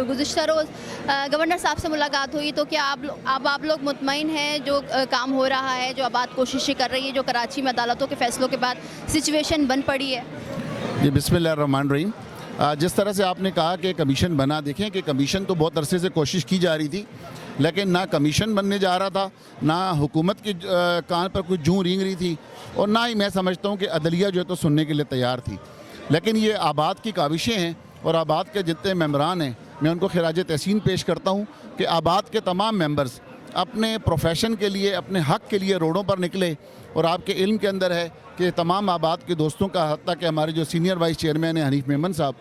गुज़िश्ता रोज़ governor साहब से मुलाकात हुई, तो क्या आप लोग मुतमईन हैं जो काम हो रहा है, जो आबाद कोशिशें कर रही है, जो कराची में अदालतों के फैसलों के बाद सिचुएशन बन पड़ी है? जी, बिस्मिल्लाहिर्रहमानिर्रहीम। जिस तरह से आपने कहा कि कमीशन बना, देखें कि कमीशन तो बहुत अरसे से कोशिश की जा रही थी, लेकिन ना कमीशन बनने जा रहा था, ना हुकूमत के कान पर कुछ जूं रेंग रही थी, और ना ही मैं समझता हूँ कि अदलिया जो है तो सुनने के लिए तैयार थी। लेकिन ये आबाद की काविशें हैं, और आबाद के जितने मेम्बरान हैं मैं उनको खिराज तहसीन पेश करता हूँ कि आबाद के तमाम मेंबर्स अपने प्रोफेशन के लिए, अपने हक़ के लिए रोडों पर निकले। और आपके इल्म के अंदर है कि तमाम आबाद के दोस्तों का, हत्ता कि हमारे जो सीनियर वाइस चेयरमैन हैं हनीफ मेमन साहब,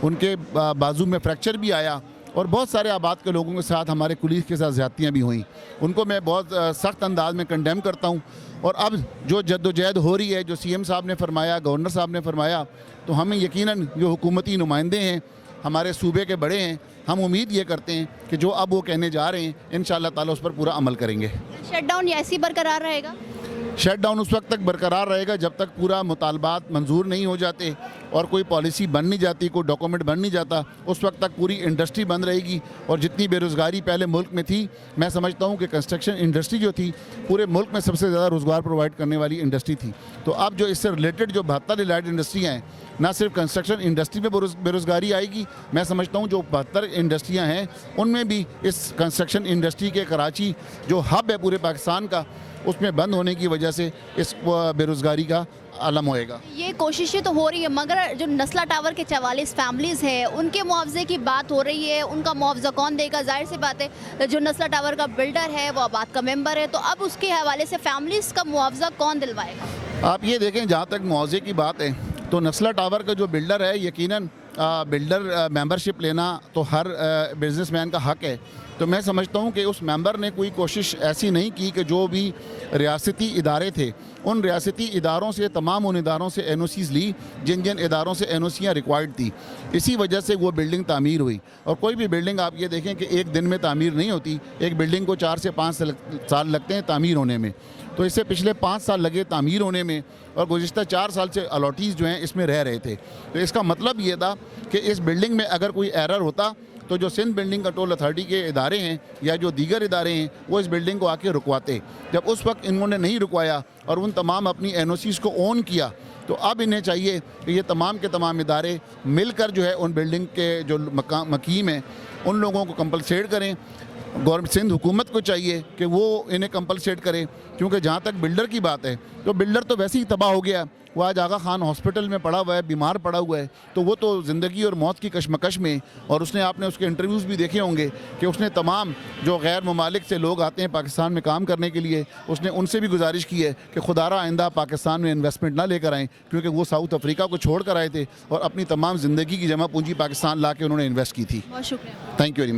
उनके बाजू में फ्रैक्चर भी आया, और बहुत सारे आबाद के लोगों के साथ हमारे कुलीग के साथ ज़्यादतियाँ भी हुई। उनको मैं बहुत सख्त अंदाज में कंडेम करता हूँ। और अब जो जद्दोजहद हो रही है, जो CM साहब ने फरमाया, गवर्नर साहब ने फरमाया, तो हमें यकीनन जो हुकूमती नुमाइंदे हैं, हमारे सूबे के बड़े हैं, हम उम्मीद ये करते हैं कि जो अब वो कहने जा रहे हैं इंशाअल्लाह ताला उस पर पूरा अमल करेंगे। शटडाउन ऐसे ही बरकरार रहेगा? शट डाउन उस वक्त तक बरकरार रहेगा जब तक पूरा मुतालबात मंजूर नहीं हो जाते और कोई पॉलिसी बन नहीं जाती, कोई डॉक्यूमेंट बन नहीं जाता, उस वक्त तक पूरी इंडस्ट्री बंद रहेगी। और जितनी बेरोज़गारी पहले मुल्क में थी, मैं समझता हूँ कि कंस्ट्रक्शन इंडस्ट्री जो थी पूरे मुल्क में सबसे ज़्यादा रोज़गार प्रोवाइड करने वाली इंडस्ट्री थी। तो अब जो इससे रिलेटेड जो 72 रिलेटेड इंडस्ट्रियाँ हैं, ना सिर्फ कंस्ट्रक्शन इंडस्ट्री में बेरोज़गारी आएगी, मैं समझता हूँ जो 72 इंडस्ट्रियाँ हैं उनमें भी इस कंस्ट्रक्शन इंडस्ट्री के कराची जो हब है पूरे पाकिस्तान का, उसमें बंद होने की वजह से इस बेरोज़गारी का आलम होएगा। ये कोशिशें तो हो रही है, मगर जो नस्ला टावर के 44 फैमिलीज़ हैं उनके मुआवजे की बात हो रही है, उनका मुआवजा कौन देगा? जाहिर सी बात है जो नस्ला टावर का बिल्डर है वो आबाद का मेंबर है, तो अब उसके हवाले से फैमिलीज़ का मुआवजा कौन दिलवाएगा? आप ये देखें, जहाँ तक मुआवजे की बात है तो नस्ला टावर का जो बिल्डर है, यकीनन बिल्डर मेंबरशिप लेना तो हर बिजनेसमैन का हक़ है। तो मैं समझता हूँ कि उस मेंबर ने कोई कोशिश ऐसी नहीं की कि जो भी रियासती इदारे थे उन रियासती इदारों से, तमाम उन इदारों से NOCs ली जिन जिन इदारों से NOCयाँ रिक्वायर्ड थी। इसी वजह से वो बिल्डिंग तामीर हुई। और कोई भी बिल्डिंग आप ये देखें कि एक दिन में तामीर नहीं होती, एक बिल्डिंग को 4 से 5 साल लगते हैं तामीर होने में। तो इससे पिछले 5 साल लगे तामीर होने में, और गुज़िश्ता 4 साल से अलॉटीज़ जो हैं इसमें रह रहे थे। तो इसका मतलब ये था कि इस बिल्डिंग में अगर कोई एरर होता तो जो सिंध बिल्डिंग कंट्रोल अथॉरिटी के इदारे हैं या जो दीगर इदारे हैं वो इस बिल्डिंग को आके रुकवाते। जब उस वक्त इन्होंने नहीं रुकवाया और उन तमाम अपनी NOCs को ऑन किया, तो अब इन्हें चाहिए कि ये तमाम के तमाम इदारे मिलकर जो है उन बिल्डिंग के जो मकीम हैं उन लोगों को कंपलसेट करें। गवर्नमेंट सिंध हुकूमत को चाहिए कि वो इन्हें कंपलसेट करे, क्योंकि जहाँ तक बिल्डर की बात है तो बिल्डर तो वैसे ही तबाह हो गया। वो आज आगा खान हॉस्पिटल में पड़ा हुआ है, बीमार पड़ा हुआ है, तो वो तो ज़िंदगी और मौत की कशमकश में। और उसने, आपने उसके इंटरव्यूज़ भी देखे होंगे कि उसने तमाम जो गैर ममालिक से लोग आते हैं पाकिस्तान में काम करने के लिए, उसने उनसे भी गुजारिश की है कि खुदारा आइंदा पाकिस्तान में इन्वेस्टमेंट ना लेकर आएँ, क्योंकि वो साउथ अफ्रीका को छोड़ कर आए थे और अपनी तमाम ज़िंदगी की जमा पूंजी पाकिस्तान ला के उन्होंने इन्वेस्ट की थी। बहुत शुक्रिया। Thank you very much.